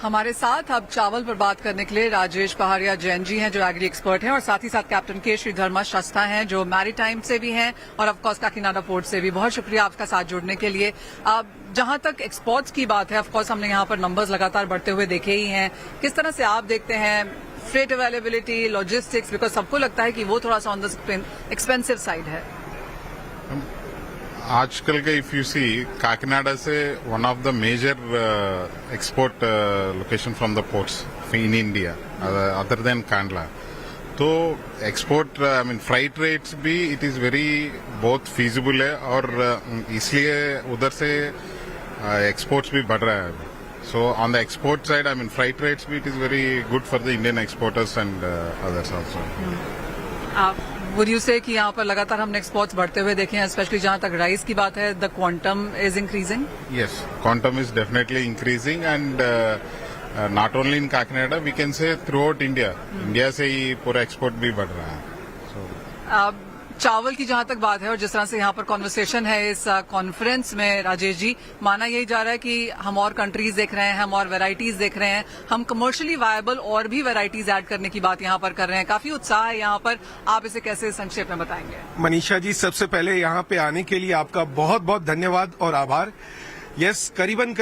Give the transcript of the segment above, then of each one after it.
हमारे साथ अब चावल पर बात करने के लिए राजेश पहाड़िया जैन जी हैं जो एग्री एक्सपर्ट हैं और साथ ही साथ कैप्टन के श्रीधर्मा शस्ता हैं जो मैरीटाइम से भी हैं और ऑफकोर्स काकीनाडा पोर्ट से भी। बहुत शुक्रिया आपका साथ जुड़ने के लिए। अब जहां तक एक्सपोर्ट्स की बात है, ऑफकोर्स हमने यहाँ पर नंबर्स लगातार बढ़ते हुए देखे ही हैं। किस तरह से आप देखते हैं फ्रेट अवेलेबिलिटी, लॉजिस्टिक्स, बिकॉज सबको लगता है कि वो थोड़ा सा ऑन द एक्सपेंसिव साइड है। आजकल के इफ यू सी काकीनाडा से one of the major export location from the ports in India other than Kandla. तो export I mean freight rates भी इट इज वेरी बहुत फीजिबल है और इसलिए उधर से एक्सपोर्ट्स भी बढ़ रहा है। So on the export side, I mean freight rates, it is very good for the Indian exporters and others also. Would you say कि यहाँ पर लगातार हमने एक्सपोर्ट्स बढ़ते हुए देखे हैं, स्पेशली जहाँ तक राइस की बात है, the quantum is increasing? Yes, quantum is definitely increasing and not only in Kakinada, we can say throughout India. India से ही पूरा एक्सपोर्ट भी बढ़ रहा है। So, चावल की जहां तक बात है और जिस तरह से यहाँ पर कॉन्वर्सेशन है इस कॉन्फ्रेंस में, राजेश जी, माना यही जा रहा है कि हम और कंट्रीज देख रहे हैं, हम और वैरायटीज देख रहे हैं, हम कमर्शियली वायबल और भी वैरायटीज ऐड करने की बात यहाँ पर कर रहे हैं। काफी उत्साह है यहाँ पर। आप इसे कैसे संक्षेप में बताएंगे? मनीषा जी, सबसे पहले यहाँ पे आने के लिए आपका बहुत बहुत धन्यवाद और आभार। यस, करीबन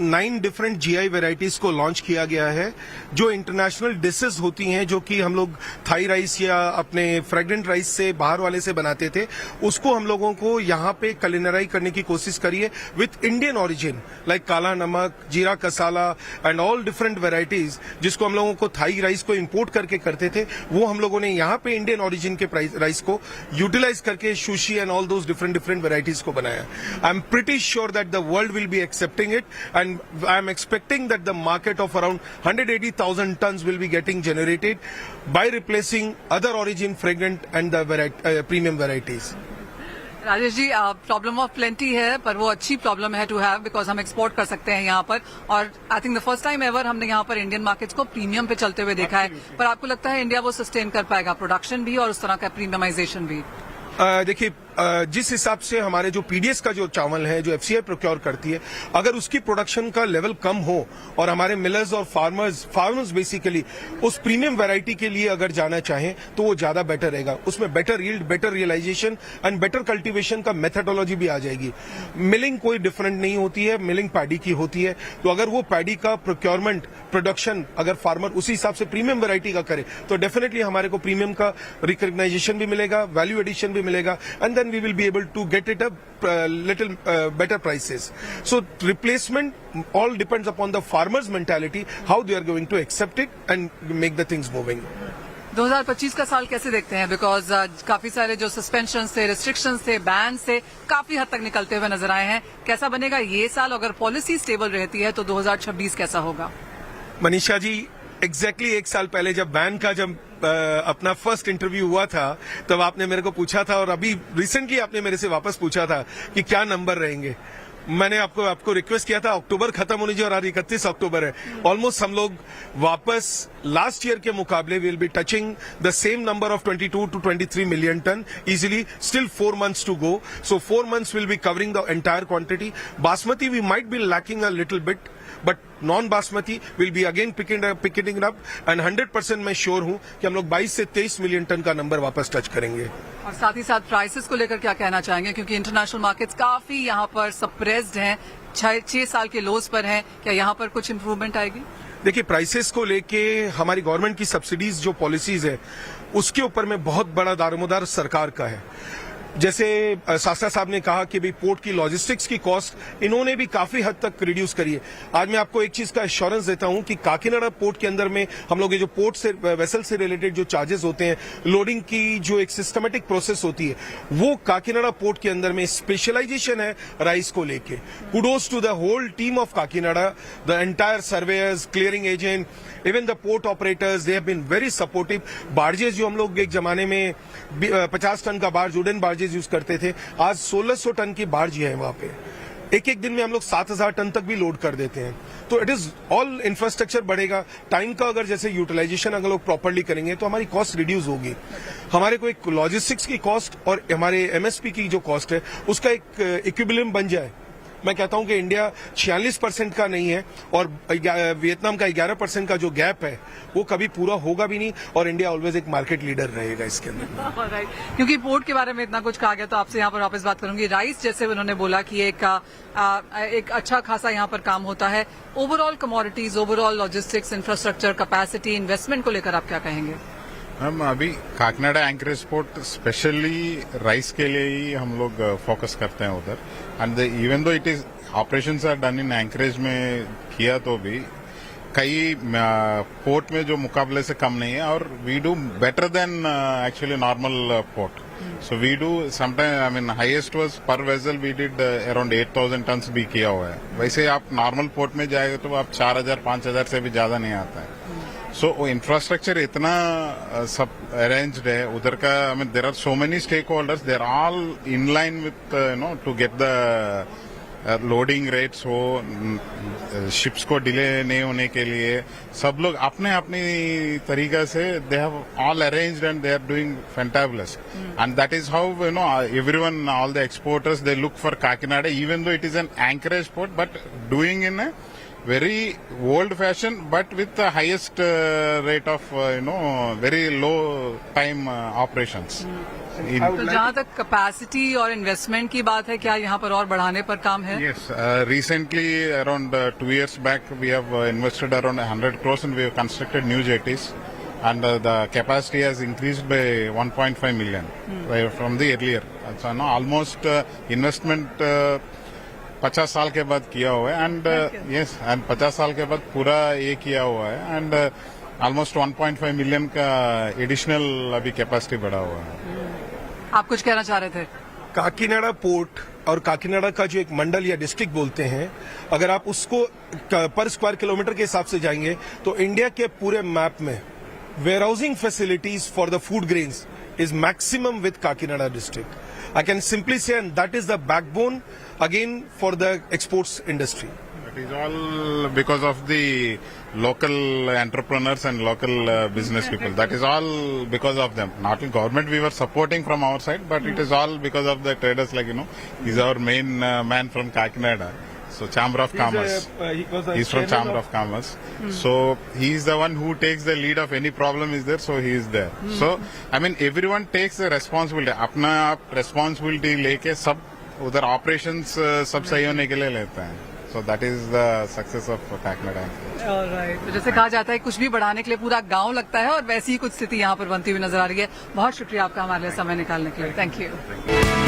9 डिफरेंट जीआई वैरायटीज को लॉन्च किया गया है जो इंटरनेशनल डिशेस होती हैं, जो कि हम लोग थाई राइस या अपने फ्रेग्रेंट राइस से बाहर वाले से बनाते थे, उसको हम लोगों को यहाँ पे कलिनराई करने की कोशिश करी है विथ इंडियन ओरिजिन, लाइक काला नमक, जीरा कसाला एंड ऑल डिफरेंट वैरायटीज, जिसको हम लोगों को थाई राइस को इम्पोर्ट करके करते थे, वो हम लोगों ने यहाँ पे इंडियन ओरिजिन के राइस को यूटिलाइज करके sushi and all those different varieties को बनाया। I am pretty sure that the world will be accepting it, and I am expecting that the market of around 180,000 tons will be getting generated by replacing other origin fragrant and the premium varieties. Rajesh ji, problem of plenty है पर वो अच्छी problem है to have, because हम export कर सकते हैं यहाँ पर। और I think the first time ever हमने यहाँ पर इंडियन मार्केट्स को प्रीमियम पे चलते हुए देखा है। पर आपको लगता है इंडिया वो सस्टेन कर पाएगा, प्रोडक्शन भी और उस तरह का प्रीमियमाइजेशन भी? देखिए, जिस हिसाब से हमारे जो पीडीएस का जो चावल है जो एफसीआई प्रोक्योर करती है, अगर उसकी प्रोडक्शन का लेवल कम हो और हमारे मिलर्स और फार्मर्स बेसिकली उस प्रीमियम वैरायटी के लिए अगर जाना चाहें तो वो ज्यादा बेटर रहेगा। उसमें better yield, better realisation and better cultivation का मेथडोलॉजी भी आ जाएगी। मिलिंग कोई डिफरेंट नहीं होती है, मिलिंग पैडी की होती है। तो अगर वो पैडी का प्रोक्योरमेंट, प्रोडक्शन अगर फार्मर उसी हिसाब से प्रीमियम वैरायटी का करे तो डेफिनेटली हमारे को प्रीमियम का रिकॉग्नाइजेशन भी मिलेगा, वैल्यू एडिशन भी मिलेगा, and then we will be able to get it at little better prices. So replacement all depends upon the farmer's mentality, how they are going to accept it and make the things moving. 2025 का साल कैसे देखते हैं? Because काफी सारे जो suspension थे, restrictions थे, बैन से काफी हद तक निकलते हुए नजर आए हैं। कैसा बनेगा ये साल? अगर पॉलिसी स्टेबल रहती है तो 2026 कैसा होगा? मनीषा जी, एग्जैक्टली एक साल पहले जब बैन का अपना फर्स्ट इंटरव्यू हुआ था तब आपने मेरे को पूछा था, और अभी रिसेंटली आपने मेरे से वापस पूछा था कि क्या नंबर रहेंगे। मैंने आपको रिक्वेस्ट किया था अक्टूबर खत्म होने जी, और आज 31 अक्टूबर है। ऑलमोस्ट हम लोग वापस लास्ट ईयर के मुकाबले will be touching the same number of 22 to 23 million tonne easily. Still 4 months to go, so 4 months will be covering the entire quantity. Basmati we might be lacking a little bit, but non basmati will be again picking up and 100% मैं sure हूं कि हम लोग 22 से 23 million ton का number वापस touch करेंगे। और साथ ही साथ प्राइसेस को लेकर क्या कहना चाहेंगे? क्योंकि इंटरनेशनल मार्केट्स काफी यहाँ पर सप्रेस्ड हैं, 6 साल के लोज पर हैं। क्या यहाँ पर कुछ इंप्रूवमेंट आएगी? देखिए, प्राइसेस को लेके हमारी गवर्नमेंट की सब्सिडीज जो पॉलिसीज है उसके ऊपर में बहुत बड़ा दारोमदार सरकार का है। जैसे शास्त्रा साहब ने कहा कि भाई पोर्ट की लॉजिस्टिक्स की कॉस्ट इन्होंने भी काफी हद तक रिड्यूस करी है। आज मैं आपको एक चीज का एश्योरेंस देता हूं कि काकीनाडा पोर्ट के अंदर में हम लोग ये जो पोर्ट से वेसल से रिलेटेड जो चार्जेस होते हैं, लोडिंग की जो एक सिस्टमेटिक प्रोसेस होती है, वो काकीनाडा पोर्ट के अंदर में स्पेशलाइजेशन है राइस को लेके। Kudos to the whole team of Kakinada, the entire surveyors, clearing agent, even the port operators, they have been very supportive. Barges जो हम लोग एक जमाने में 50 टन का बार्ज, वुडन बार्जेस यूज करते थे, आज 1600 टन की बार्ज है वहां पे। एक दिन में हम लोग 7000 टन तक भी लोड कर देते हैं। तो इट इज ऑल इंफ्रास्ट्रक्चर बढ़ेगा। टाइम का अगर जैसे यूटिलाइजेशन अगर लोग प्रॉपरली करेंगे तो हमारी कॉस्ट रिड्यूस होगी। हमारे को एक लॉजिस्टिक्स की कॉस्ट और हमारे एमएसपी की जो कॉस्ट है उसका एक इक्विलिब्रियम बन जाए मैं कहता हूं कि इंडिया 46% का नहीं है और वियतनाम का 11% का जो गैप है वो कभी पूरा होगा भी नहीं और इंडिया ऑलवेज एक मार्केट लीडर रहेगा इसके अंदर। राइट, क्योंकि पोर्ट के बारे में इतना कुछ कहा गया तो आपसे यहाँ पर वापस बात करूंगी। राइस जैसे उन्होंने बोला कि एक अच्छा खासा यहाँ पर काम होता है। Overall commodities, overall logistics, infrastructure, capacity, investment को लेकर आप क्या कहेंगे? हम अभी Kakinada anchorage port specially rice के लिए ही हम लोग फोकस करते हैं उधर। And even though it is operations are done in anchorage में किया तो भी कई पोर्ट में जो मुकाबले से कम नहीं है और we do better than actually normal port. So we do sometime, I mean highest was per vessel we did around 8,000 tons भी किया हुआ है। वैसे आप नॉर्मल पोर्ट में जाएगा तो आप 4,000-5,000 से भी ज्यादा नहीं आता है। सो वो इंफ्रास्ट्रक्चर इतना सब अरेंज्ड है उधर का। I mean there are so many stakeholders, they are all in line with to get the loading rates हो, शिप्स को डिले नहीं होने के लिए सब लोग अपने अपनी तरीका से they have all arranged and they are doing fantabulous. And that is how everyone, all the exporters, they look for Kakinada even though it is an anchorage port but doing in a very old fashioned but with the highest rate of very low time operations. तो जहाँ तक capacity और investment की बात है, क्या यहाँ पर और बढ़ाने पर काम है? Yes, recently around 2 years back we have invested around 100 crores and we have constructed new jetties and the capacity has increased by 1.5 million from the earlier. So now almost investment 50 साल के बाद किया हुआ है एंड यस, एंड 50 साल के बाद पूरा ये किया हुआ है एंड ऑलमोस्ट 1.5 मिलियन का एडिशनल अभी कैपेसिटी बढ़ा हुआ है। आप कुछ कहना चाह रहे थे? काकीनाडा पोर्ट और काकीनाडा का जो एक मंडल या डिस्ट्रिक्ट बोलते हैं, अगर आप उसको पर स्क्वायर किलोमीटर के हिसाब से जाएंगे तो इंडिया के पूरे मैप में warehousing facilities for the food grains is maximum with Kakinada district. I can simply say, and that is the backbone again for the exports industry. It is all because of the local entrepreneurs and local business people. That is all because of them. Not in government we were supporting from our side, but it is all because of the traders like, he's our main man from Kakinada. So Chamber of Commerce. He's from Chamber of Commerce. So he's the one who takes the lead of any problem is there. So he is there. So I mean everyone takes the responsibility. अपना आप responsibility लेके सब उधर operations सब सही होने के लिए लेते हैं. So that is the success of Kakinada. Alright. तो जैसे कहा जाता है कुछ भी बढ़ाने के लिए पूरा गांव लगता है और वैसी ही कुछ स्थिति यहाँ पर बनती हुई नजर आ रही है। बहुत शुक्रिया आपका हमारे लिए समय निकालने के लिए। Thank you.